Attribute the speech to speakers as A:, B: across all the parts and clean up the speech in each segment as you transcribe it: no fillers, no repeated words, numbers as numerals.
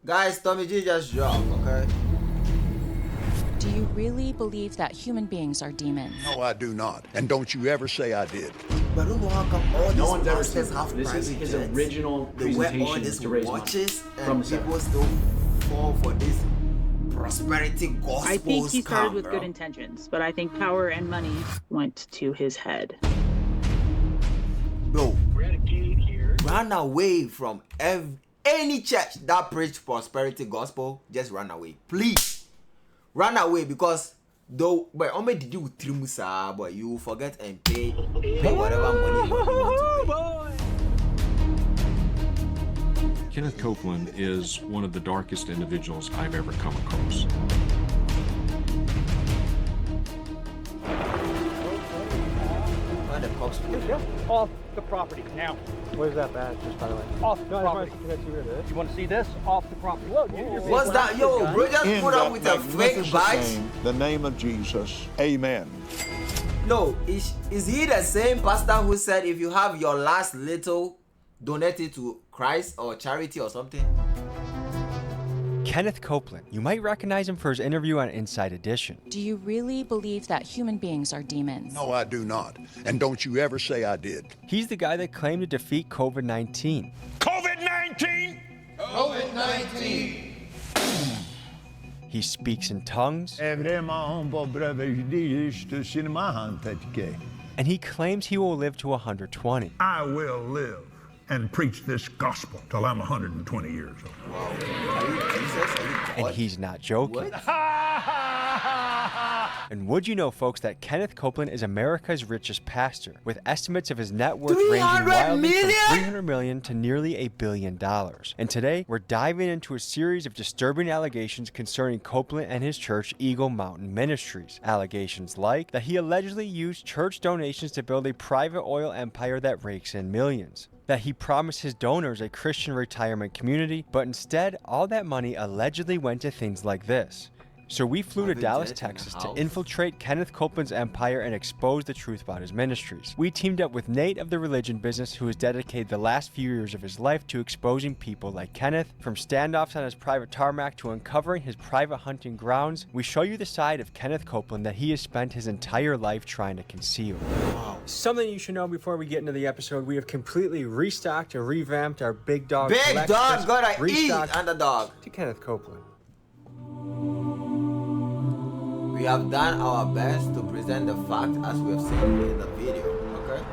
A: Guys, Tommy G just dropped, okay?
B: Do you really believe that human beings are demons?
C: No, I do not. And don't you ever say I did.
A: But I don't know how come all
D: No
A: these
D: one's ever
A: pastors
D: seen
A: have
D: this.
A: private
D: Is his
A: jets.
D: original
A: They wear all
D: presentation
A: these
D: to raise money
A: watches
D: from
A: and
D: the
A: people still fall for this prosperity gospel
E: I think he started
A: scam,
E: with
A: bro.
E: good intentions, but I think power and money went to his head.
A: Bro,
D: We're at a gate here.
A: run away from any church that preach prosperity gospel. Just run away, please. Run away, because though, but only did you trimusa, but you forget and pay whatever money you want to pay.
F: Kenneth Copeland is one of the darkest individuals I've ever come across.
A: Why the cops put it?
G: Off the property now.
H: Where's that badge, just by the way?
G: Off the property.
H: You
G: You want to see this? Off the property. Look, you're
A: What's that? Yo, bro, just
C: In
A: put up
C: that
A: with a fake
C: magnificent
A: badge.
C: name, the name of Jesus. Amen.
A: No, is he the same pastor who said if you have your last little, donate it to Christ or charity or something?
H: Kenneth Copeland. You might recognize him for his interview on Inside Edition.
B: Do you really believe that human beings are demons?
C: No, I do not. And don't you ever say I did.
H: He's the guy that claimed to defeat COVID-19.
C: COVID-19?
H: He speaks in tongues, and he claims he will live to 120.
I: I will live and preach this gospel till I'm 120 years old.
A: Wow. Are you Jesus? Are you God?
H: And he's not joking.
A: What?
H: And would you know, folks, that Kenneth Copeland is America's richest pastor, with estimates of his net worth
A: 300
H: ranging wildly
A: million?
H: from $300 million to nearly $1 billion. And today, we're diving into a series of disturbing allegations concerning Copeland and his church, Eagle Mountain Ministries. Allegations like that he allegedly used church donations to build a private oil empire that rakes in millions. That he promised his donors a Christian retirement community, but instead, all that money allegedly went to things like this. So we flew to Dallas, Texas to infiltrate Kenneth Copeland's empire and expose the truth about his ministries. We teamed up with Nate of the Religion Business, who has dedicated the last few years of his life to exposing people like Kenneth. From standoffs on his private tarmac to uncovering his private hunting grounds, we show you the side of Kenneth Copeland that he has spent his entire life trying to conceal. Something you should know before we get into the episode, we have completely restocked and revamped our Big Dog
A: Big
H: collection.
A: dog gotta eat,
H: Restocked
A: underdog.
H: to Kenneth Copeland.
A: We have done our best to present the fact as we have seen in the video, okay?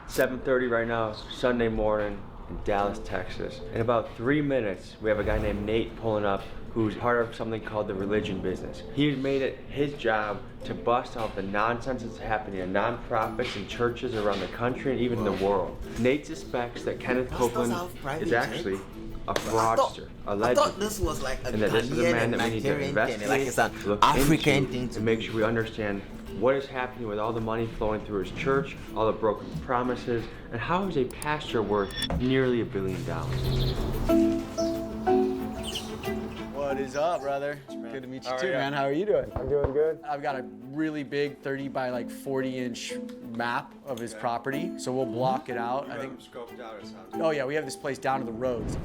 H: 7:30 right now, Sunday morning in Dallas, Texas. In about 3 minutes, we have a guy named Nate pulling up who's part of something called the Religion Business. He's made it his job to bust out the nonsense that's happening in nonprofits and churches around the country and even the world. Nate suspects that Kenneth Copeland is actually a fraudster,
A: I
H: allegedly.
A: thought this was like a
H: And that this is a
A: Ghanaian
H: man
A: and
H: that we need to
A: Nigerian thing,
H: investigate,
A: like it's an
H: look
A: African
H: into,
A: thing
H: to make sure we understand what is happening with all the money flowing through his church, all the broken promises, and how is a pastor worth nearly $1 billion?
J: What is up, brother? Good to meet you too, man. How are you doing?
H: I'm doing good.
J: I've got a really big 30 by like 40-inch map of his property, so we'll block it out. I think
H: scoped out his house.
J: Oh yeah, we have this place down to the roads.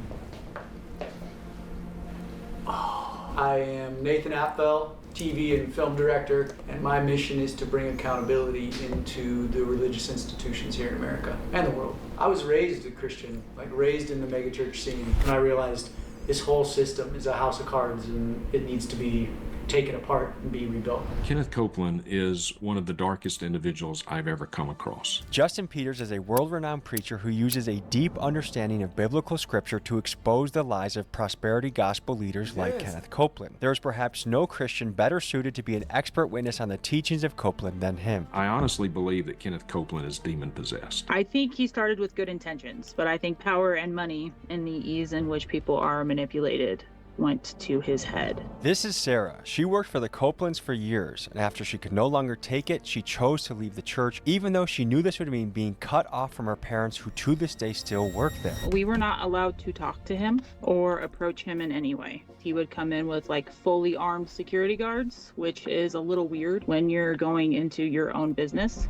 J: I am Nathan Apfel, TV and film director, and my mission is to bring accountability into the religious institutions here in America and the world. I was raised a Christian, like raised in the megachurch scene, and I realized this whole system is a house of cards and it needs to be taken apart and be rebuilt.
F: Kenneth Copeland is one of the darkest individuals I've ever come across.
H: Justin Peters is a world-renowned preacher who uses a deep understanding of biblical scripture to expose the lies of prosperity gospel leaders like Kenneth Copeland. There is perhaps no Christian better suited to be an expert witness on the teachings of Copeland than him.
F: I honestly believe that Kenneth Copeland is demon-possessed.
E: I think he started with good intentions, but I think power and money and the ease in which people are manipulated went to his head.
H: This is Sarah. She worked for the Copelands for years, and after she could no longer take it, she chose to leave the church, even though she knew this would mean being cut off from her parents, who to this day still work there.
E: We were not allowed to talk to him or approach him in any way. He would come in with like fully armed security guards, which is a little weird when you're going into your own business.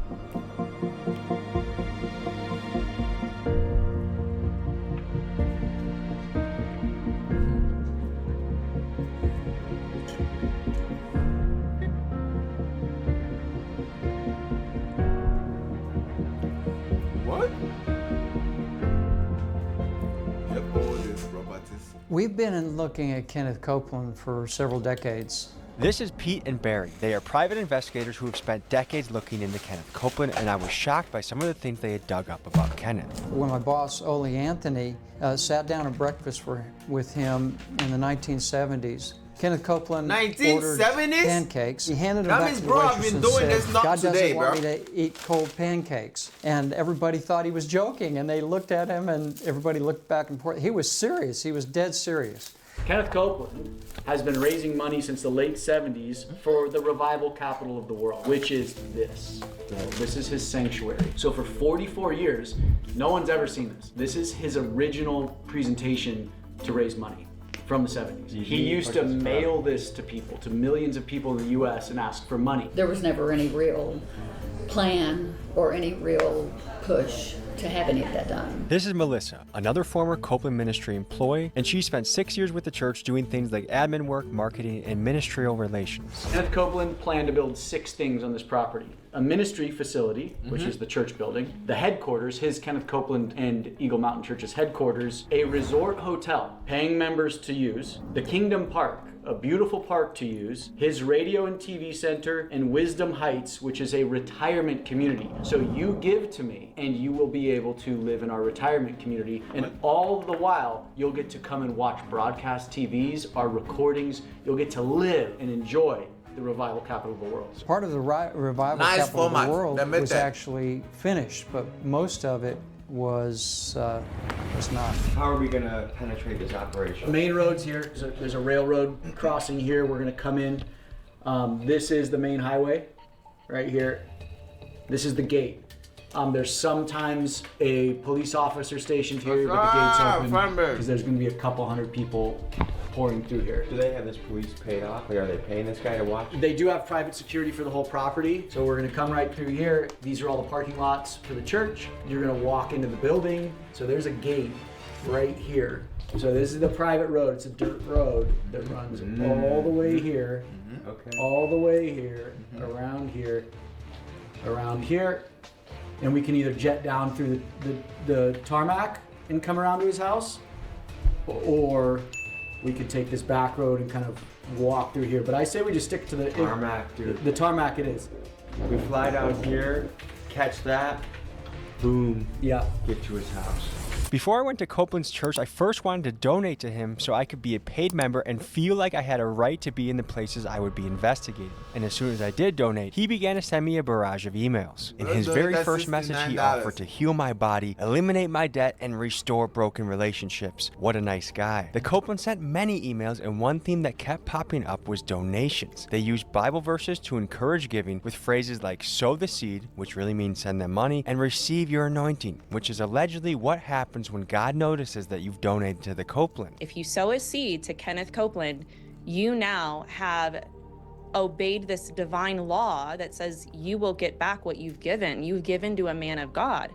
A: What? Yep, all these properties.
D: We've been looking at Kenneth Copeland for several decades.
H: This is Pete and Barry. They are private investigators who have spent decades looking into Kenneth Copeland, and I was shocked by some of the things they had dug up about Kenneth.
D: When my boss, Ole Anthony, sat down at breakfast with him in the 1970s, Kenneth Copeland ordered
A: 1970s?
D: pancakes. He handed them
A: That
D: back
A: means,
D: to the
A: bro, I've
D: waitress
A: been
D: and
A: doing
D: said,
A: this not
D: God
A: today,
D: doesn't want
A: bro."
D: me to eat cold pancakes. And everybody thought he was joking, and they looked at him, and everybody looked back and forth. He was serious. He was dead serious.
J: Kenneth Copeland has been raising money since the late 70s for the revival capital of the world, which is this. This is his sanctuary. So for 44 years, no one's ever seen this. This is his original presentation to raise money from the 70s. He used to mail this to people, to millions of people in the US, and ask for money.
K: There was never any real plan or any real push to have any of that done.
H: This is Melissa, another former Copeland ministry employee, and she spent 6 years with the church doing things like admin work, marketing, and ministerial relations.
J: Kenneth Copeland planned to build 6 things on this property. A ministry facility, which is the church building, the headquarters, his Kenneth Copeland and Eagle Mountain Church's headquarters, a resort hotel, paying members to use, the Kingdom Park, a beautiful park to use, his radio and TV center, and Wisdom Heights, which is a retirement community. So you give to me, and you will be able to live in our retirement community, and all the while, you'll get to come and watch broadcast TVs, our recordings, you'll get to live and enjoy the revival capital of the world.
D: Part of the revival
A: Nice
D: capital
A: format.
D: of the world
A: They made
D: was
A: that.
D: actually finished, but most of it was not.
H: How are we going to penetrate this operation?
J: Main roads here, there's a railroad crossing here, we're gonna come in. This is the main highway, right here. This is the gate. There's sometimes a police officer stationed here, but the gate's open because there's gonna be a couple hundred people pouring through here.
H: Do they have this police paid off? Like, are they paying this guy to watch?
J: They do have private security for the whole property. So we're gonna come right through here. These are all the parking lots for the church. You're gonna walk into the building. So there's a gate right here. So this is the private road. It's a dirt road that runs all the way here, all the way here, around here. And we can either jet down through the tarmac and come around to his house, or we could take this back road and kind of walk through here. But I say we just stick to the
H: Tarmac, dude.
J: The tarmac it is.
H: We fly down here, catch that, boom,
J: Yeah.
H: get to his house. Before I went to Copeland's church, I first wanted to donate to him so I could be a paid member and feel like I had a right to be in the places I would be investigating. And as soon as I did donate, he began to send me a barrage of emails. In his very first message, he offered to heal my body, eliminate my debt, and restore broken relationships. What a nice guy. The Copeland sent many emails, and one theme that kept popping up was donations. They used Bible verses to encourage giving with phrases like sow the seed, which really means send them money, and receive your anointing, which is allegedly what happens when God notices that you've donated to the Copeland.
L: If you sow a seed to Kenneth Copeland, you now have obeyed this divine law that says you will get back what you've given. You've given to a man of God.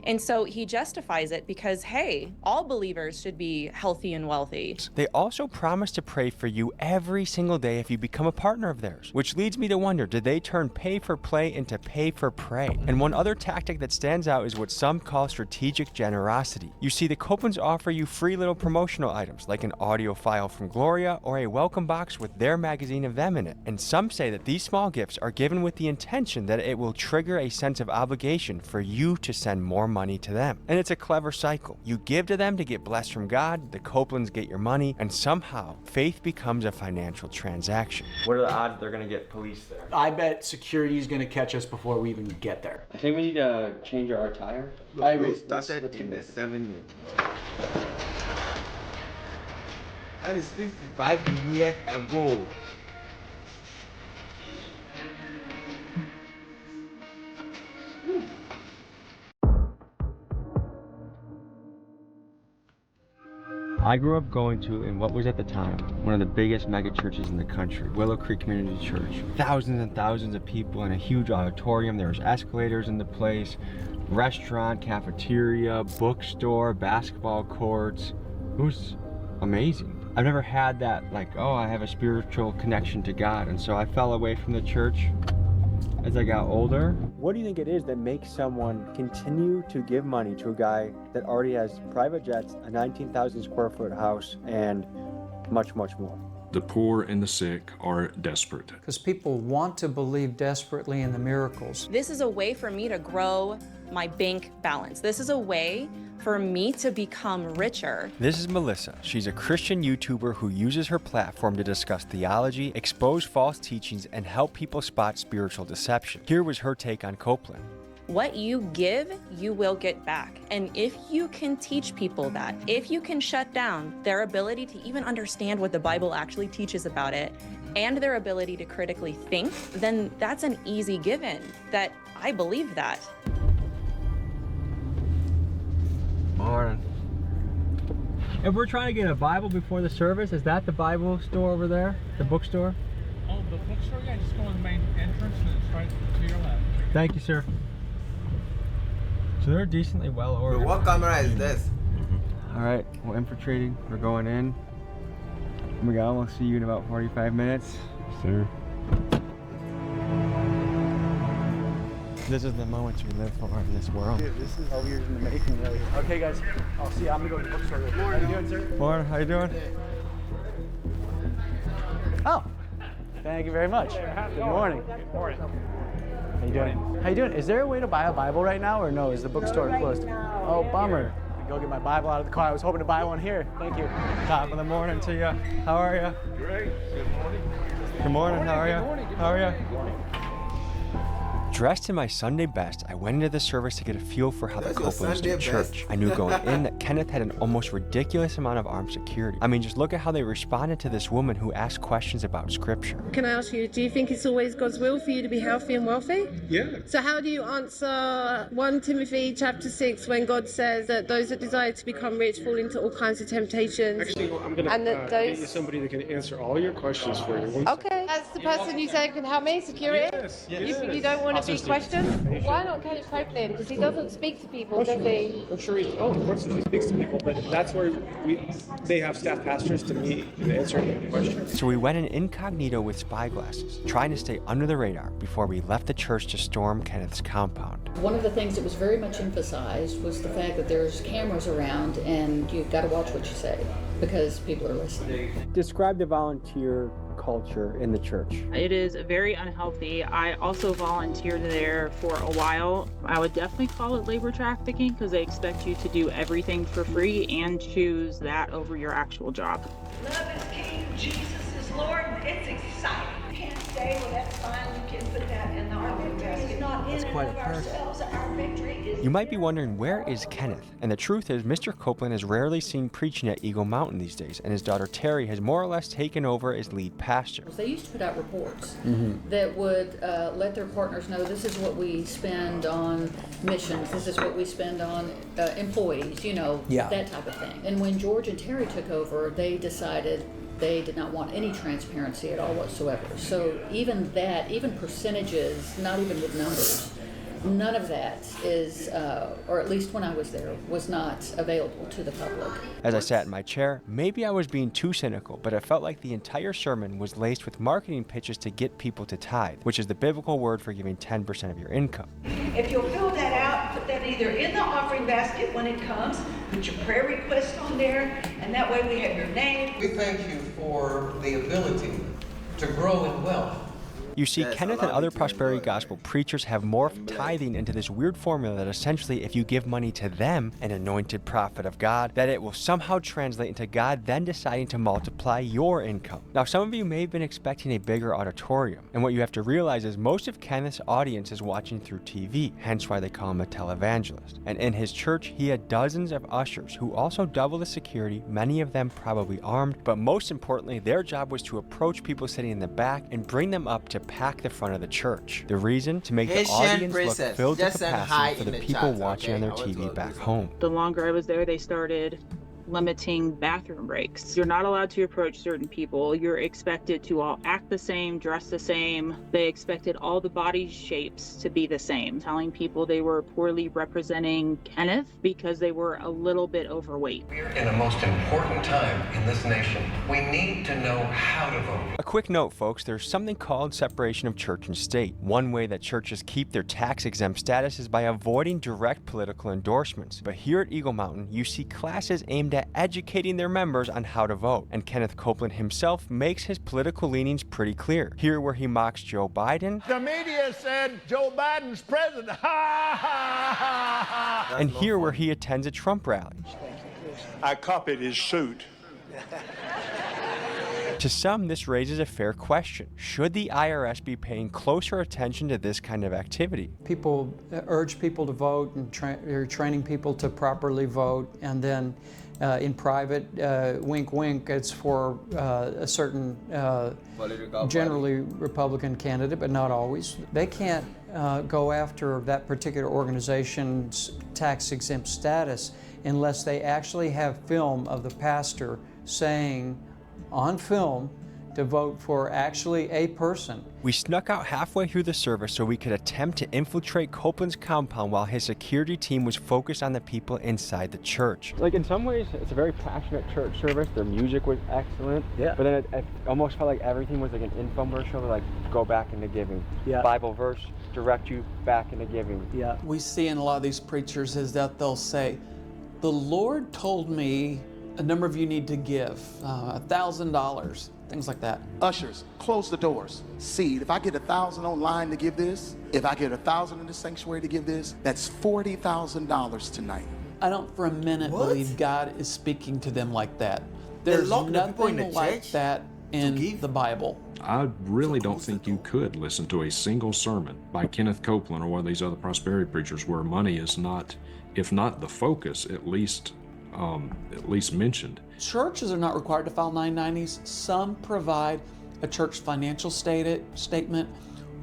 L: And so he justifies it because, hey, all believers should be healthy and wealthy.
H: They also promise to pray for you every single day if you become a partner of theirs, which leads me to wonder, did they turn pay for play into pay for pray? And one other tactic that stands out is what some call strategic generosity. You see, the Copelands offer you free little promotional items like an audio file from Gloria or a welcome box with their magazine of them in it. And some say that these small gifts are given with the intention that it will trigger a sense of obligation for you to send more money to them. And it's a clever cycle. You give to them to get blessed from God, the Copelands get your money, and somehow faith becomes a financial transaction. What are the odds they're gonna get police there?
J: I bet security's gonna catch us before we even get there.
H: I think we need to change our attire.
J: I agree.
A: Started in the 70s. That is 55 years ago.
H: I grew up going to, in what was at the time, one of the biggest mega churches in the country, Willow Creek Community Church. Thousands and thousands of people in a huge auditorium. There was escalators in the place, restaurant, cafeteria, bookstore, basketball courts. It was amazing. I've never had that, like, oh, I have a spiritual connection to God. And so I fell away from the church as I got older. what do you think it is that makes someone continue to give money to a guy that already has private jets, a 19,000 square foot house, and much, much more?
F: The poor and the sick are desperate.
D: Because people want to believe desperately in the miracles.
L: This is a way for me to grow my bank balance. This is a way for me to become richer.
H: This is Melissa. She's a Christian YouTuber who uses her platform to discuss theology, expose false teachings, and help people spot spiritual deception. Here was her take on Copeland.
L: What you give, you will get back. And if you can teach people that, if you can shut down their ability to even understand what the Bible actually teaches about it, and their ability to critically think, then that's an easy given that I believe that.
H: Morning. If we're trying to get a Bible before the service, is that the Bible store over there? The bookstore?
G: Oh, the bookstore? Yeah, just go in the main entrance and it's right to your left.
H: Thank you, sir. So they're decently well organized.
A: What camera is this?
H: All right, we're infiltrating. We're going in. Oh my God, we'll see you in about 45 minutes. Sir. This is the moments we live for in this world.
J: Dude, this is how years in the making, really. Okay, guys, I'll see you. I'm gonna go to the bookstore. How you doing, sir?
H: Morning, how you doing?
J: Oh, thank you very much. Good morning.
G: Good morning.
J: How you doing? How you doing? Is there a way to buy a Bible right now, or no? Is the bookstore closed? Oh, bummer. I go get my Bible out of the car. I was hoping to buy one here. Thank you.
H: Top of the morning to you. How are you?
G: Great. Good morning.
H: Good morning. How are you?
G: Good morning.
H: How are you? Dressed in my Sunday best, I went into the service to get a feel for how the Copelands do church. I knew going in that Kenneth had an almost ridiculous amount of armed security. I mean, just look at how they responded to this woman who asked questions about scripture.
M: Can I ask you, do you think it's always God's will for you to be healthy and wealthy?
N: Yeah.
M: So how do you answer 1 Timothy chapter 6 when God says that those that desire to become rich fall into all kinds of temptations?
N: Actually, I'm going to get you somebody that can answer all your questions for you.
M: Okay, that's the person you say can help me, security?
N: Yes.
M: You don't want to be questioned? Why not Kenneth Copeland? Because he doesn't speak to people, does he?
N: I'm sure he, of course he speaks to people, but that's where they have staff pastors to meet and answer any questions.
H: So we went in incognito with spy glasses, trying to stay under the radar before we left the church to storm Kenneth's compound.
K: One of the things that was very much emphasized was the fact that there's cameras around and you've got to watch what you say because people are listening.
H: Describe the volunteer culture in the church.
E: It is very unhealthy. I also volunteered there for a while. I would definitely call it labor trafficking because they expect you to do everything for free and choose that over your actual job.
O: Love is King, Jesus is Lord. It's exciting. You can't say, well, that's fine. You can put that in our victory. It's not in and of ourselves. Our victory is.
H: You might be wondering, where is Kenneth? And the truth is, Mr. Copeland is rarely seen preaching at Eagle Mountain these days, and his daughter Terry has more or less taken over as lead pastor.
K: They used to put out reports that would let their partners know this is what we spend on missions, this is what we spend on employees, that type of thing. And when George and Terry took over, they decided they did not want any transparency at all whatsoever. So even percentages, not even with numbers, none of that is, or at least when I was there, was not available to the public.
H: As I sat in my chair, maybe I was being too cynical, but I felt like the entire sermon was laced with marketing pitches to get people to tithe, which is the biblical word for giving 10% of your income.
O: If you'll fill that out, put that either in the offering basket when it comes, put your prayer request on there, and that way we have your name.
P: We thank you for the ability to grow in wealth.
H: You see, Kenneth and other prosperity gospel preachers have morphed tithing into this weird formula that essentially, if you give money to them, an anointed prophet of God, that it will somehow translate into God then deciding to multiply your income. Now, some of you may have been expecting a bigger auditorium, and what you have to realize is most of Kenneth's audience is watching through TV, hence why they call him a televangelist. And in his church, he had dozens of ushers who also double the security, many of them probably armed, but most importantly, their job was to approach people sitting in the back and bring them up to pack the front of the church. The reason? To make the audience look filled to capacity for the people watching on their TV back home.
E: The longer I was there, they started limiting bathroom breaks. You're not allowed to approach certain people. You're expected to all act the same, dress the same. They expected all the body shapes to be the same, telling people they were poorly representing Kenneth because they were a little bit overweight.
P: We're in a most important time in this nation. We need to know how to vote.
H: A quick note, folks, there's something called separation of church and state. One way that churches keep their tax-exempt status is by avoiding direct political endorsements. But here at Eagle Mountain, you see classes aimed at educating their members on how to vote. And Kenneth Copeland himself makes his political leanings pretty clear. Here where he mocks Joe Biden.
I: The media said Joe Biden's president. Ha ha ha ha.
H: And here where he attends a Trump rally.
I: I copied his suit.
H: To some, this raises a fair question. Should the IRS be paying closer attention to this kind of activity?
D: People urge people to vote and are training people to properly vote, and then in private, wink wink, it's for a certain generally Republican candidate, but not always. They can't go after that particular organization's tax-exempt status unless they actually have film of the pastor saying on film to vote for actually a person.
H: We snuck out halfway through the service so we could attempt to infiltrate Copeland's compound while his security team was focused on the people inside the church.
Q: Like, in some ways, it's a very passionate church service. Their music was excellent. Yeah. But then it almost felt like everything was like an infomercial, like go back into giving. Yeah. Bible verse, direct you back into giving.
R: Yeah. We see in a lot of these preachers is that they'll say, the Lord told me a number of you need to give $1,000, things like that.
S: Ushers, close the doors. Seed, if I get 1,000 online to give this, if I get 1,000 in the sanctuary to give this, that's $40,000 tonight.
R: I don't for a minute believe God is speaking to them like that. There's nothing like that in the Bible.
F: I really don't think you could listen to a single sermon by Kenneth Copeland or one of these other prosperity preachers where money is not, if not the focus, at least mentioned.
R: Churches are not required to file 990s. Some provide a church financial statement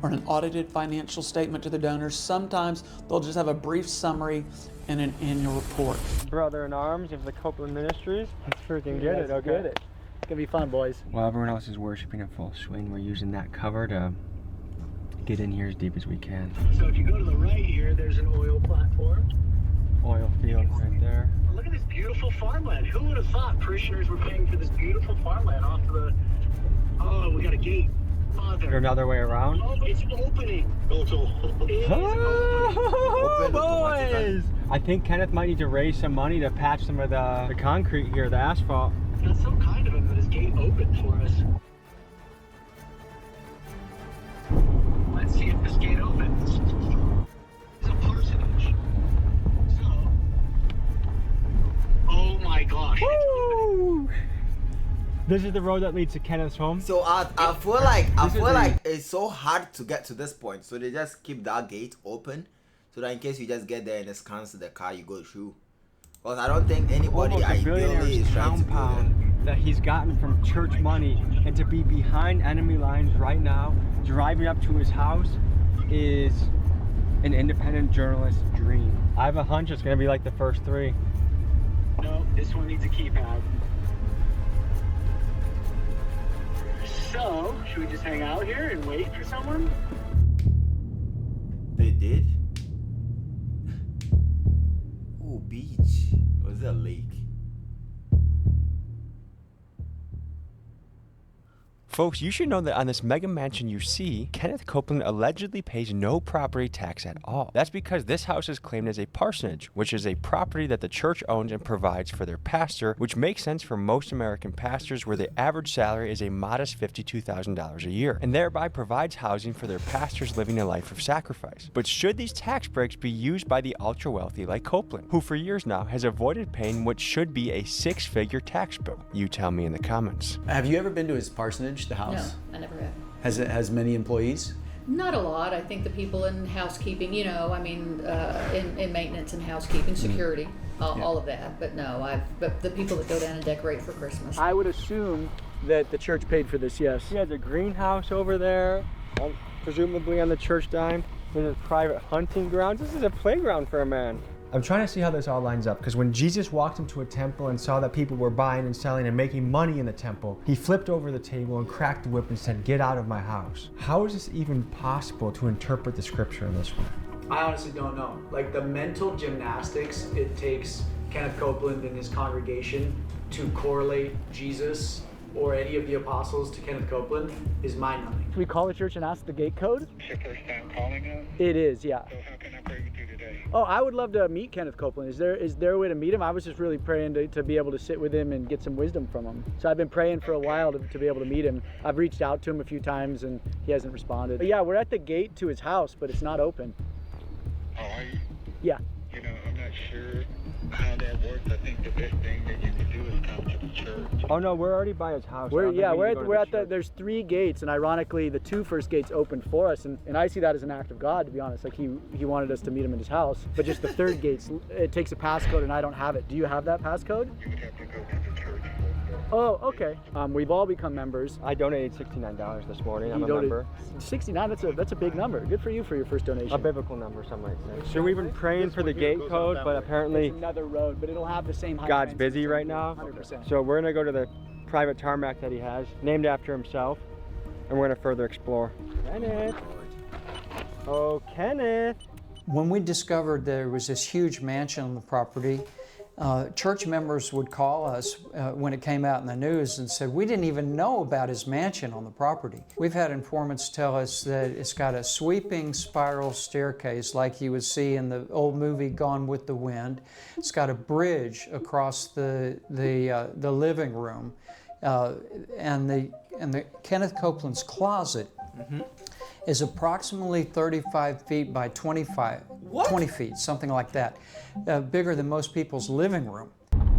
R: or an audited financial statement to the donors. Sometimes they'll just have a brief summary and an annual report.
Q: Brother in arms of the Copeland Ministries. Let's freaking get it, okay?
R: Get it. It's gonna be fun, boys.
H: While everyone else is worshiping in full swing, we're using that cover to get in here as deep as we can.
T: So if you go to the right here, there's an oil platform.
H: Oil field right there.
T: Look at this beautiful farmland. Who would have thought parishioners were paying for this beautiful farmland off of the... Oh, we got a gate. Father.
H: Is there another way around?
T: Oh, it's opening.
H: Oh, boys! I think Kenneth might need to raise some money to patch some of the concrete here, the asphalt.
T: That's so kind of him that his gate opened for us. Let's see if this gate opens. It's a parsonage. So... Oh my gosh.
H: Woo! This is the road that leads to Kenneth's home.
A: So I feel like it's so hard to get to this point. So they just keep that gate open, so that in case you just get there and it scans the car you go through. Because I don't think anybody ideally is trying to
H: compound that he's gotten from church money, and to be behind enemy lines right now, driving up to his house, is an independent journalist's dream. I have a hunch it's gonna be like the first three.
T: No, this one needs a keypad. So, should we just hang out here and wait for someone?
A: They did? Oh, beach. Or is it a lake?
H: Folks, you should know that on this mega mansion you see, Kenneth Copeland allegedly pays no property tax at all. That's because this house is claimed as a parsonage, which is a property that the church owns and provides for their pastor, which makes sense for most American pastors where the average salary is a modest $52,000 a year, and thereby provides housing for their pastors living a life of sacrifice. But should these tax breaks be used by the ultra-wealthy like Copeland, who for years now has avoided paying what should be a six-figure tax bill? You tell me in the comments.
U: Have you ever been to his parsonage? The house?
K: No, I never have.
U: Has many employees?
K: Not a lot. I think the people in housekeeping, you know, I mean, in maintenance and housekeeping, security, all of that. But no, but the people that go down and decorate for Christmas.
Q: I would assume that the church paid for this, yes. He has a greenhouse over there, presumably on the church dime. There's private hunting grounds. This is a playground for a man.
H: I'm trying to see how this all lines up, because when Jesus walked into a temple and saw that people were buying and selling and making money in the temple, he flipped over the table and cracked the whip and said, "Get out of my house." How is this even possible to interpret the scripture in this way?
J: I honestly don't know. Like, the mental gymnastics it takes Kenneth Copeland and his congregation to correlate Jesus or any of the apostles to Kenneth Copeland is mind-numbing.
N: Can we call the church and ask the gate code?
T: It's your first time calling us?
N: It is, yeah.
T: So how can I pray with you today?
N: Oh, I would love to meet Kenneth Copeland. Is there a way to meet him? I was just really praying to be able to sit with him and get some wisdom from him. So I've been praying for a while to be able to meet him. I've reached out to him a few times and he hasn't responded. But yeah, we're at the gate to his house, but it's not open.
T: Oh, are you?
N: Yeah.
T: You know, I'm not sure how that works. I think the best thing that you can do is come to the church.
H: Oh no, we're already by his house.
N: We're at the there's 3 gates, and ironically the 2 first gates opened for us, and I see that as an act of God, to be honest. Like he wanted us to meet him in his house, but just the 3rd gates, it takes a passcode and I don't have it. Do you have that passcode?
T: You would have to go to the church.
N: Oh, okay. We've all become members.
H: I donated $69 this morning. I'm a member.
N: 69, that's a big number. Good for you for your first donation.
H: A biblical number, some might say. So we've been praying for the gate code, but apparently
N: it's another road, but it'll have the same high
H: God's busy right now.
N: 100%.
H: So we're gonna go to the private tarmac that he has, named after himself, and we're gonna further explore. Kenneth! Oh, Kenneth!
D: When we discovered there was this huge mansion on the property, church members would call us when it came out in the news and said, "We didn't even know about his mansion on the property." We've had informants tell us that it's got a sweeping spiral staircase like you would see in the old movie Gone with the Wind. It's got a bridge across the living room, and the Kenneth Copeland's closet is approximately 35 feet by 20 feet, something like that. Bigger than most people's living room.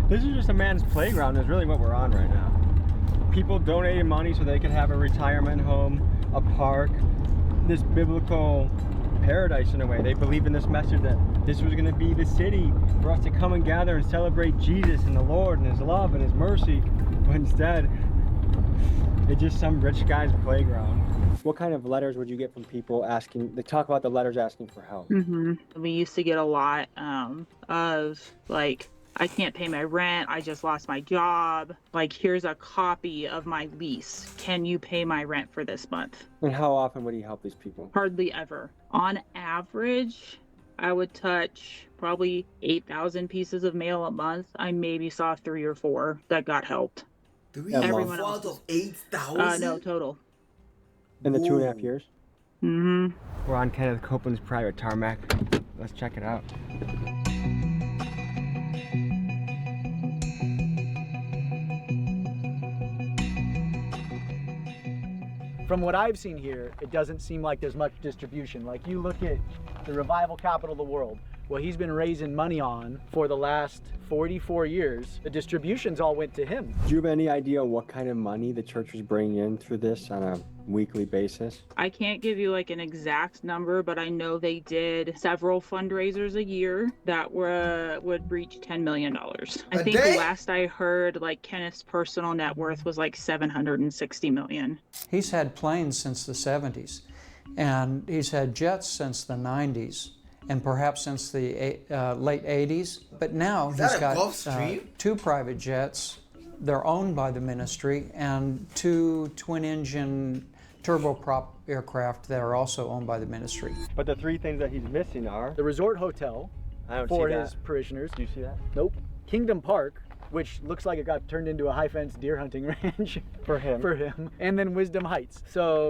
H: This is just a man's playground is really what we're on right now. People donated money so they could have a retirement home, a park, this biblical paradise in a way. They believed in this message that this was going to be the city for us to come and gather and celebrate Jesus and the Lord and his love and his mercy. But instead, it's just some rich guy's playground. What kind of letters would you get from people asking, they talk about the letters asking for help?
E: We used to get a lot of like, "I can't pay my rent, I just lost my job. Like, here's a copy of my lease. Can you pay my rent for this month?"
H: And how often would he help these people?
E: Hardly ever. On average, I would touch probably 8,000 pieces of mail a month. I maybe saw 3 or 4 that got helped.
A: Everyone out of 8,000?
E: No, total.
H: In the 2.5 years?
E: We're
H: on Kenneth Copeland's private tarmac. Let's check it out.
N: From what I've seen here, it doesn't seem like there's much distribution. Like, you look at the revival capital of the world, what he's been raising money on for the last 44 years, the distributions all went to him.
H: Do you have any idea what kind of money the church was bringing in through this on a weekly basis?
E: I can't give you like an exact number, but I know they did several fundraisers a year that would reach $10 million. I think last I heard, like, Kenneth's personal net worth was like $760 million.
D: He's had planes since the 70s, and he's had jets since the 90s. And perhaps since the late 80s. But now he's got 2 private jets. They're owned by the ministry, and 2 twin-engine turboprop aircraft that are also owned by the ministry.
H: But the 3 things that he's missing are?
N: The resort hotel for his parishioners.
H: Do you see that?
N: Nope. Kingdom Park, which looks like it got turned into a high-fence deer hunting range
H: for him.
N: And then Wisdom Heights,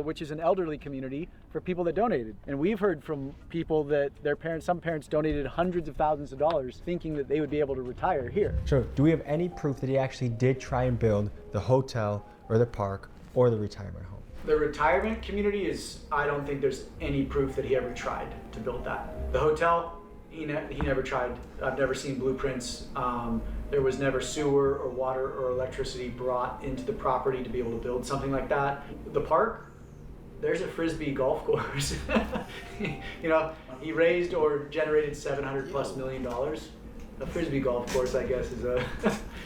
N: which is an elderly community for people that donated. And we've heard from people that some parents donated hundreds of thousands of dollars thinking that they would be able to retire here.
H: So do we have any proof that he actually did try and build the hotel or the park or the retirement home?
J: The retirement community I don't think there's any proof that he ever tried to build that. The hotel, he never tried. I've never seen blueprints. There was never sewer or water or electricity brought into the property to be able to build something like that. The park, there's a Frisbee golf course. You know, he raised or generated $700+ million. A Frisbee golf course, I guess, is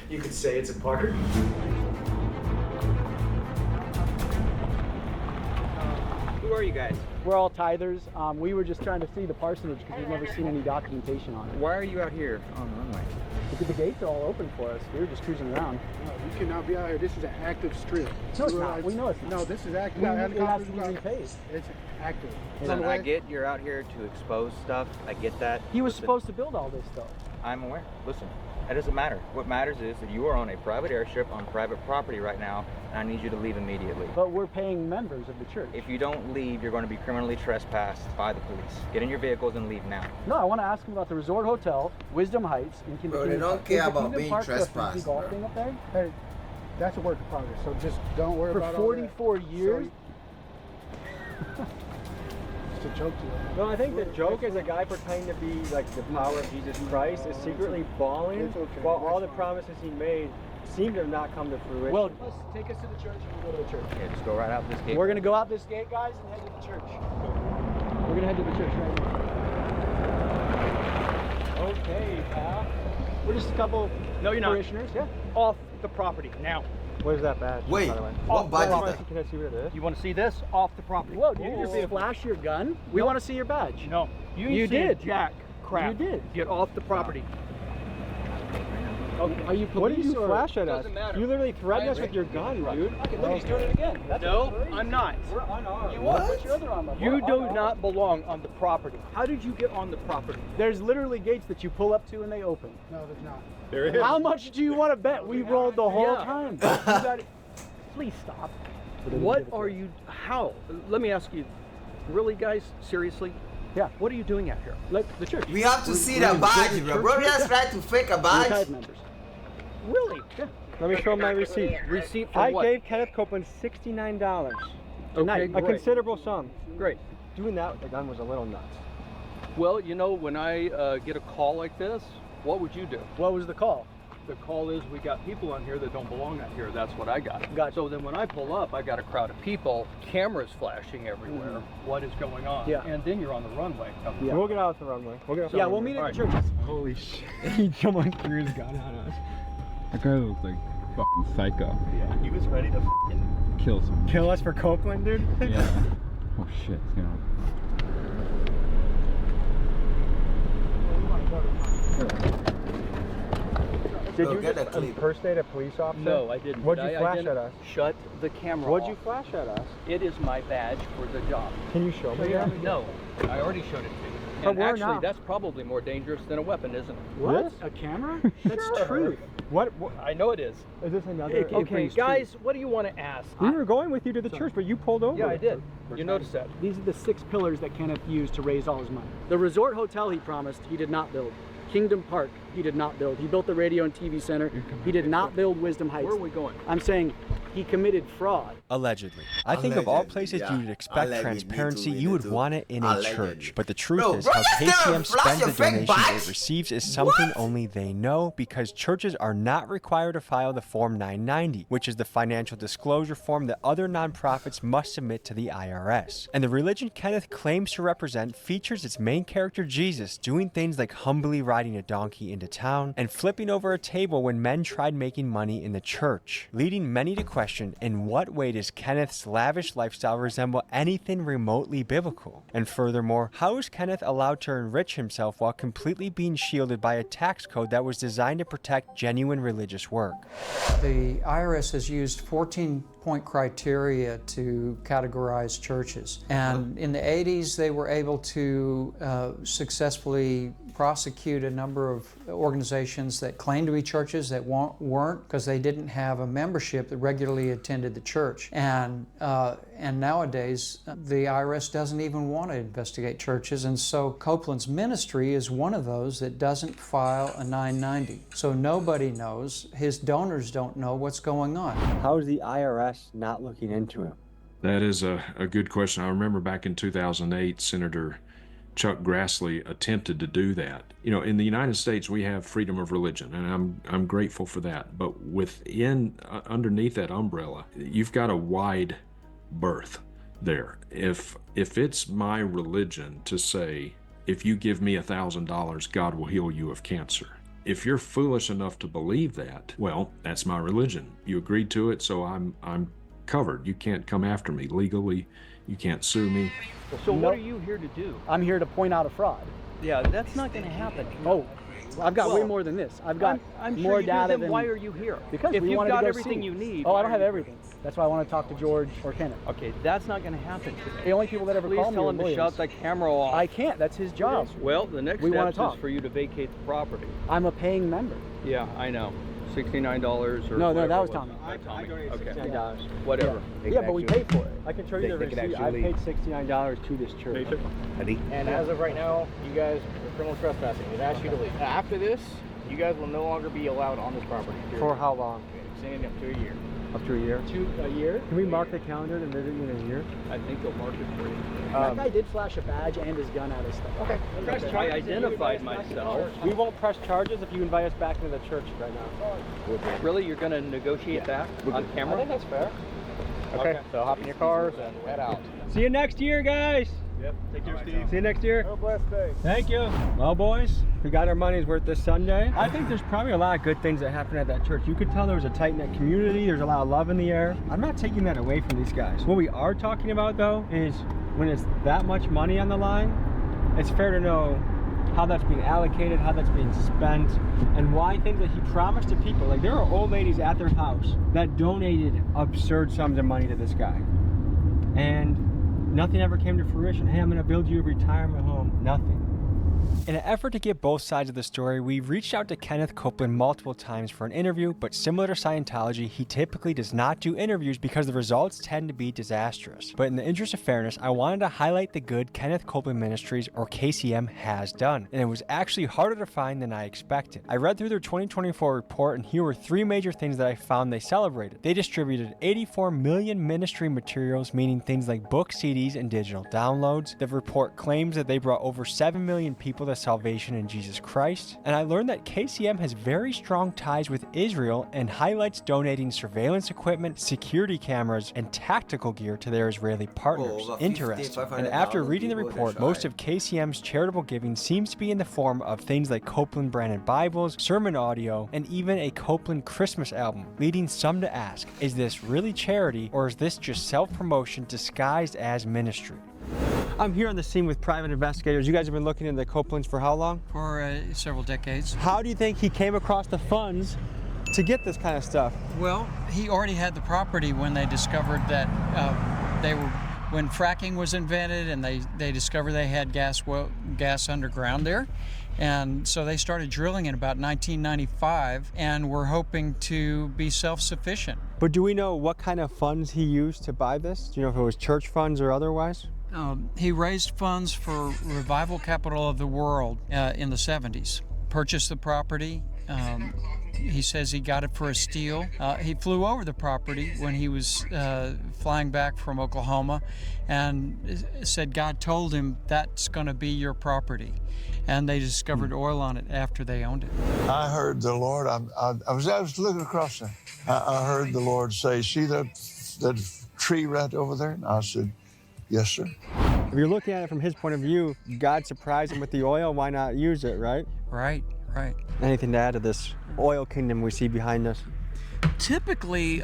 J: you could say it's a park.
Q: Who are you guys?
N: We're all tithers. We were just trying to see the parsonage because we've never seen any documentation on it.
Q: Why are you out here on the runway?
N: Because the gates are all open for us. We were just cruising around.
T: No, you cannot be out here. This is an active strip.
N: No, it's not. We know it's not.
T: No, this is active.
N: It has to be repaid.
T: It's active.
Q: Listen, I get you're out here to expose stuff. I get that.
N: He was supposed to build all this stuff.
Q: I'm aware. Listen, that doesn't matter. What matters is that you are on a private airstrip on private property right now, and I need you to leave immediately.
N: But we're paying members of the church.
Q: If you don't leave, you're going to be criminally trespassed by the police. Get in your vehicles and leave now.
N: No, I want to ask him about the Resort Hotel, Wisdom Heights, in Kingdom.
A: Bro, they don't care about being trespassed.
N: Golf thing up there?
T: Hey, that's a work in progress. So just don't worry about it.
N: For 44 years.
T: It's a joke to you.
Q: No, I think the joke is a guy pretending to be like the power of Jesus Christ is secretly bawling while all the promises he made seem to have not come to fruition.
N: Well, take us to the church and we'll go to the church.
Q: Yeah, just go right out this gate.
N: We're going to go out this gate, guys, and head to the church. We're going to head to the church right now. Okay, pal. We're just a couple parishioners. Yeah.
T: Off the property now.
Q: Where's that badge?
A: Wait,
Q: by the way?
A: what badge is that?
Q: Can I see what it is?
T: You want to see this? Off the property.
N: Whoa, did you just flash your gun? We want to see your badge.
T: No.
N: You did.
T: Jack. Crap.
N: You did.
T: Get off the property.
N: Okay. Are you police?
Q: What did you flash at us?
T: Doesn't matter.
Q: You literally threatened us with your gun, dude.
N: Okay, look, he's doing it again. That's
T: No, I'm not.
N: We're unarmed. You
A: What?
N: are. Put your other arm up.
T: You
N: We're
T: do
N: unarmed.
T: not belong on the property. How did you get on the property?
N: There's literally gates that you pull up to and they open.
T: No, there's not.
Q: There it is.
N: How much do you want to bet we rolled the whole time?
T: You got it. Please stop. What are you? How? Let me ask you. Really, guys? Seriously?
N: Yeah.
T: What are you doing out here?
N: Like the church.
A: We have to see the badge, bro. Bro, just try to fake a
N: We're
A: badge.
N: tithe members.
T: Really?
N: Yeah.
Q: Let me show my receipt.
T: Receipt for
Q: I
T: what?
Q: gave Kenneth Copeland $69.
T: Okay,
Q: A
T: great.
Q: considerable sum.
T: Great.
Q: Doing that with the gun was a little nuts.
T: Well, you know, when I get a call like this, what would you do?
N: What was the call?
T: The call is we got people on here that don't belong out here. That's what I got.
N: Gotcha.
T: So then when I pull up, I got a crowd of people, cameras flashing everywhere. What is going on?
N: Yeah.
T: And then you're on the runway.
N: Yeah.
Q: We'll get out the runway.
N: We'll meet at the church.
Q: Holy shit. Someone threw his gun at us.
B: That guy looks like fucking psycho.
Q: Yeah, he was ready to
B: Kill someone.
Q: kill us for Copeland, dude.
B: Yeah. Oh shit, it's gonna...
Q: Did
A: Bro,
Q: you
A: get
Q: just
A: a clip.
Q: impersonate a police officer?
T: No, I didn't.
Q: What'd
T: But
Q: you
T: I
Q: flash
T: didn't-
Q: at us?
T: Shut the camera
Q: What'd
T: off.
Q: you flash at us?
T: It is my badge for the job.
Q: Can you show me that?
T: No, I already showed it to you.
Q: But
T: And
Q: where
T: actually,
Q: now?
T: that's probably more dangerous than a weapon, isn't it?
N: What? A camera? That's true.
Q: What?
T: I know it is.
Q: Is this another?
N: It
T: Okay,
N: brings
T: guys, what do you want to ask?
Q: We were going with you to the church, but you pulled over.
T: Yeah, I did. You noticed that.
N: These are the 6 pillars that Kenneth used to raise all his money. The resort hotel he promised, he did not build. Kingdom Park, he did not build. He built the radio and TV center. He did not build Wisdom Heights.
T: Where are we going?
N: I'm saying he committed fraud.
H: Allegedly. I think of all
A: Allegedly,
H: places
A: yeah.
H: you would expect
A: Allegedly,
H: transparency,
A: me too,
H: you
A: me
H: would
A: too.
H: want it in a
A: Allegedly.
H: church. But the truth
A: Bro,
H: is,
A: bro,
H: how
A: you still
H: KTM
A: flash
H: spends
A: your
H: the
A: fake
H: donations
A: badge?
H: it receives is something only they know, because churches are not required to file the Form 990, which is the financial disclosure form that other nonprofits must submit to the IRS. And the religion Kenneth claims to represent features its main character, Jesus, doing things like humbly riding a donkey into town and flipping over a table when men tried making money in the church, leading many to question, in what way does Kenneth's lavish lifestyle resemble anything remotely biblical? And furthermore, how is Kenneth allowed to enrich himself while completely being shielded by a tax code that was designed to protect genuine religious work?
D: The IRS has used 14-point criteria to categorize churches. And in the 80s, they were able to successfully prosecute a number of organizations that claimed to be churches that weren't, because they didn't have a membership that regularly attended the church. And nowadays, the IRS doesn't even want to investigate churches, and so Copeland's ministry is one of those that doesn't file a 990. So nobody knows, his donors don't know what's going on.
H: How is the IRS not looking into him?
F: That is a good question. I remember back in 2008, Senator Chuck Grassley attempted to do that. You know, in the United States, we have freedom of religion, and I'm grateful for that. But within, underneath that umbrella, you've got a wide berth there. If it's my religion to say, if you give me $1,000, God will heal you of cancer. If you're foolish enough to believe that, well, that's my religion. You agreed to it, so I'm covered. You can't come after me legally. You can't sue me.
C: So what are you here to do?
N: I'm here to point out a fraud.
C: Yeah, that's not going to happen.
N: Oh, I've got way more than this. I've got
C: I'm
N: more
C: sure you do,
N: data
C: then
N: than.
C: why are you here?
N: Because
C: if
N: we
C: you've
N: wanted to
C: got
N: go
C: everything
N: see.
C: you need.
N: Oh, I don't have everything. That's why I want to talk to George or Kenneth.
C: Okay, that's not going to happen today.
N: The only people that ever
C: Please
N: call me
C: tell
N: are
C: him to
N: lawyers.
C: shut the camera off.
N: I can't. That's his job.
C: Well, the next
N: We wanna
C: step
N: talk.
C: is for you to vacate the property.
N: I'm a paying member.
C: Yeah, I know. $69 or
N: No,
C: whatever
N: that was
C: it
N: Tommy.
C: Tommy. Okay.
N: $69.
C: Whatever.
N: Yeah, but we paid for it.
Q: I can show you the receipt. I paid $69 to this church.
V: And as of right now, you guys are criminal trespassing. They've asked you to leave. After this, you guys will no longer be allowed on this property.
Q: For how long?
V: Extending up to a year.
Q: Up to a year?
N: A year?
Q: Can we mark the calendar to visit you in a year?
C: I think they'll mark it for you.
N: That guy did flash a badge and his gun at us. Okay.
C: I identified myself.
Q: We won't press charges if you invite us back into the church right now.
C: Really? You're going to negotiate that on camera?
V: I think that's fair. Okay, so hop in your cars and head out.
Q: See you next year, guys.
V: Yep. Take care, Steve.
Q: See you next year.
V: Have a blessed day.
Q: Thank you. Well, boys, we got our money's worth this Sunday. I think there's probably a lot of good things that happened at that church. You could tell there was a tight-knit community. There's a lot of love in the air. I'm not taking that away from these guys. What we are talking about, though, is when it's that much money on the line, it's fair to know how that's being allocated, how that's being spent, and why things that he promised to people. Like, there are old ladies at their house that donated absurd sums of money to this guy. And nothing ever came to fruition. Hey, I'm going to build you a retirement home. Nothing. In an effort to get both sides of the story, we've reached out to Kenneth Copeland multiple times for an interview, but similar to Scientology, he typically does not do interviews because the results tend to be disastrous. But in the interest of fairness, I wanted to highlight the good Kenneth Copeland Ministries, or KCM, has done, and it was actually harder to find than I expected. I read through their 2024 report, and here were 3 major things that I found they celebrated. They distributed 84 million ministry materials, meaning things like books, CDs, and digital downloads. The report claims that they brought over 7 million people to salvation in Jesus Christ, and I learned that KCM has very strong ties with Israel and highlights donating surveillance equipment, security cameras, and tactical gear to their Israeli partners. Interesting. And after reading the report, most of KCM's charitable giving seems to be in the form of things like Copeland branded Bibles, sermon audio, and even a Copeland Christmas album, leading some to ask, is this really charity, or is this just self-promotion disguised as ministry? I'm here on the scene with private investigators. You guys have been looking into the Copelands for how long?
D: For several decades.
Q: How do you think he came across the funds to get this kind of stuff?
D: Well, he already had the property when they discovered that when fracking was invented, and they discovered they had gas underground there. And so they started drilling in about 1995 and were hoping to be self-sufficient.
Q: But do we know what kind of funds he used to buy this? Do you know if it was church funds or otherwise?
D: He raised funds for Revival Capital of the World in the 70s. Purchased the property. He says he got it for a steal. He flew over the property when he was flying back from Oklahoma and said God told him that's going to be your property. And they discovered oil on it after they owned it.
W: I heard the Lord, I was looking across there. I heard the Lord say, see that tree right over there? And I said, yes, sir.
Q: If you're looking at it from his point of view, God surprised him with the oil, why not use it, right?
D: Right.
Q: Anything to add to this oil kingdom we see behind us?
R: Typically,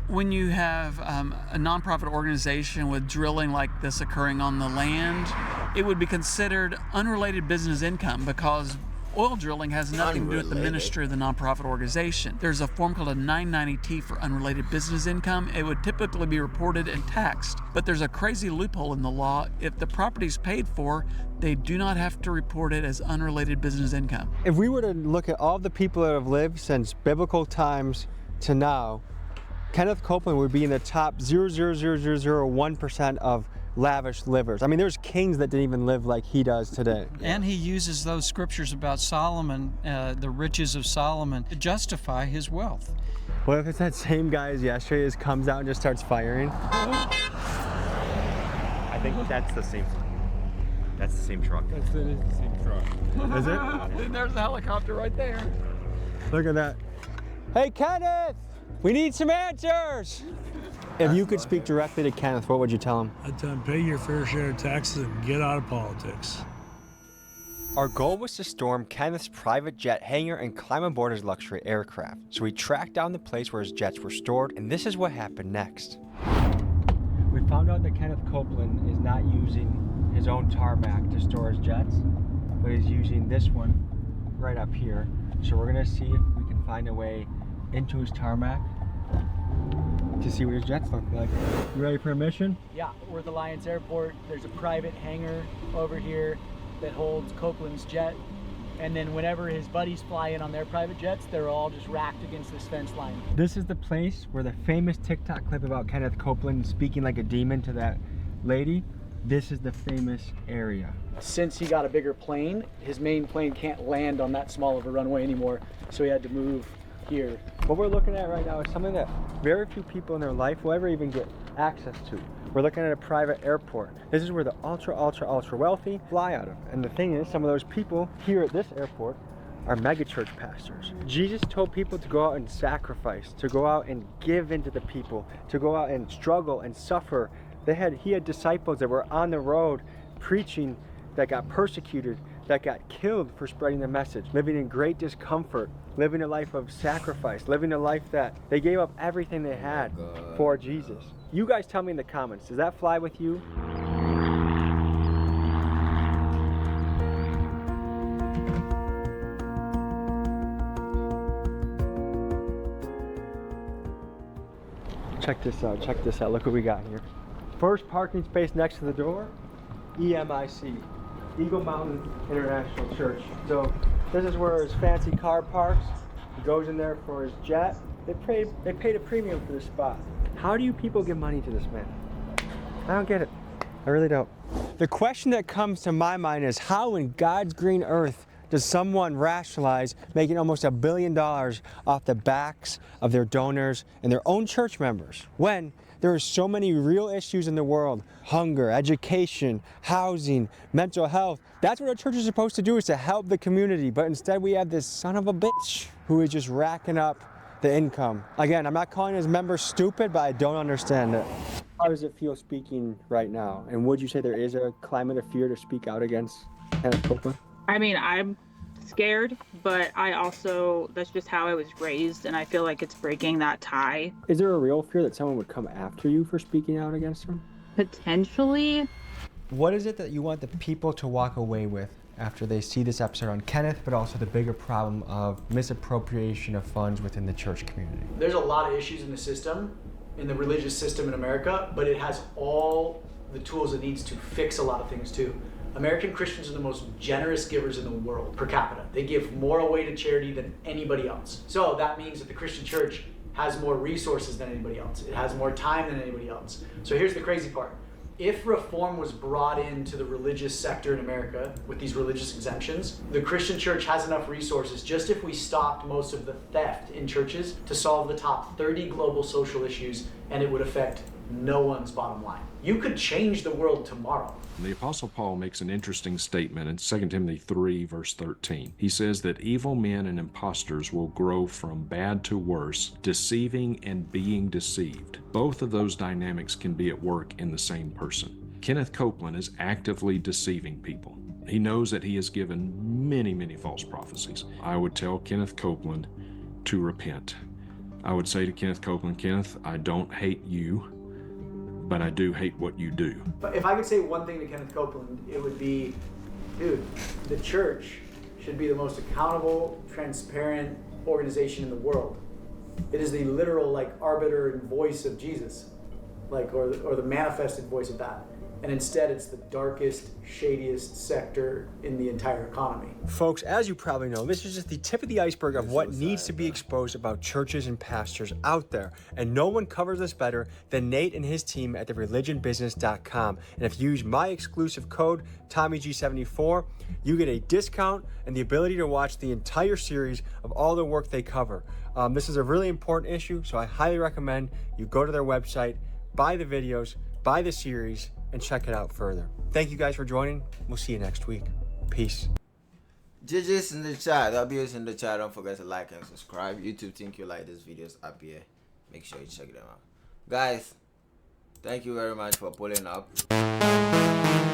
R: when you have a nonprofit organization with drilling like this occurring on the land, it would be considered unrelated business income because oil drilling has nothing to do with the ministry of the nonprofit organization. There's a form called a 990T for unrelated business income. It would typically be reported and taxed, but there's a crazy loophole in the law. If the property's paid for, they do not have to report it as unrelated business income.
Q: If we were to look at all the people that have lived since biblical times to now, Kenneth Copeland would be in the top 0.00001% of lavish livers. I mean, there's kings that didn't even live like he does today.
D: And he uses those scriptures about Solomon, the riches of Solomon, to justify his wealth.
Q: What if it's that same guy as yesterday just comes out and just starts firing?
X: I think that's the same. That's the same truck.
C: That's the same truck.
Q: Is it?
R: And there's the helicopter right there.
Q: Look at that. Hey, Kenneth! We need some answers! If you could speak directly to Kenneth, what would you tell him?
Y: I'd tell him, pay your fair share of taxes and get out of politics.
H: Our goal was to storm Kenneth's private jet hangar and climb aboard his luxury aircraft. So we tracked down the place where his jets were stored, and this is what happened next. We found out that Kenneth Copeland is not using his own tarmac to store his jets, but he's using this one right up here. So we're gonna see if we can find a way into his tarmac to see what his jets look like. You ready for a mission?
N: Yeah, we're at the Alliance Airport. There's a private hangar over here that holds Copeland's jet. And then whenever his buddies fly in on their private jets, they're all just racked against this fence line.
H: This is the place where the famous TikTok clip about Kenneth Copeland speaking like a demon to that lady, this is the famous area.
N: Since he got a bigger plane, his main plane can't land on that small of a runway anymore, so he had to move here.
H: What we're looking at right now is something that very few people in their life will ever even get access to. We're looking at a private airport. This is where the ultra wealthy fly out of. And the thing is, some of those people here at this airport are megachurch pastors. Jesus told people to go out and sacrifice, to go out and give into the people, to go out and struggle and suffer. He had disciples that were on the road preaching that got persecuted, that got killed for spreading the message, living in great discomfort, living a life of sacrifice, living a life that they gave up everything they had for Jesus. You guys tell me in the comments, does that fly with you? Check this out, look what we got here. First parking space next to the door, EMIC, Eagle Mountain International Church. So this is where his fancy car parks. He goes in there for his jet. They paid a premium for this spot. How do you people give money to this man? I don't get it. I really don't. The question that comes to my mind is, how in God's green earth does someone rationalize making almost $1 billion off the backs of their donors and their own church members when there are so many real issues in the world? Hunger, education, housing, mental health. That's what a church is supposed to do, is to help the community. But instead we have this son of a bitch who is just racking up the income. Again, I'm not calling his members stupid, but I don't understand it. How does it feel speaking right now? And would you say there is a climate of fear to speak out against Kenneth Copeland?
E: I mean, I'm scared, but that's just how I was raised, and I feel like it's breaking that tie.
H: Is there a real fear that someone would come after you for speaking out against him?
E: Potentially.
H: What is it that you want the people to walk away with after they see this episode on Kenneth, but also the bigger problem of misappropriation of funds within the church community?
J: There's a lot of issues in the system, in the religious system in America, but it has all the tools it needs to fix a lot of things too. American Christians are the most generous givers in the world per capita. They give more away to charity than anybody else. So that means that the Christian church has more resources than anybody else. It has more time than anybody else. So here's the crazy part. If reform was brought into the religious sector in America with these religious exemptions, the Christian church has enough resources, just if we stopped most of the theft in churches, to solve the top 30 global social issues, and it would affect no one's bottom line. You could change the world tomorrow.
F: The Apostle Paul makes an interesting statement in 2 Timothy 3, verse 13. He says that evil men and impostors will grow from bad to worse, deceiving and being deceived. Both of those dynamics can be at work in the same person. Kenneth Copeland is actively deceiving people. He knows that he has given many, many false prophecies. I would tell Kenneth Copeland to repent. I would say to Kenneth Copeland, Kenneth, I don't hate you, but I do hate what you do.
J: But if I could say one thing to Kenneth Copeland, it would be, dude, the church should be the most accountable, transparent organization in the world. It is the literal arbiter and voice of Jesus, or the manifested voice of that. And instead it's the darkest, shadiest sector in the entire economy.
H: Folks, as you probably know, this is just the tip of the iceberg of what needs to be exposed about churches and pastors out there. And no one covers this better than Nate and his team at thereligionbusiness.com. And if you use my exclusive code, TommyG74, you get a discount and the ability to watch the entire series of all the work they cover. This is a really important issue, so I highly recommend you go to their website, buy the videos, buy the series, and check it out further. Thank you guys for joining. We'll see you next week. Peace.
A: JJ's in the chat. W's in the chat. Don't forget to like and subscribe. YouTube think you like these videos up here. Make sure you check them out. Guys, thank you very much for pulling up.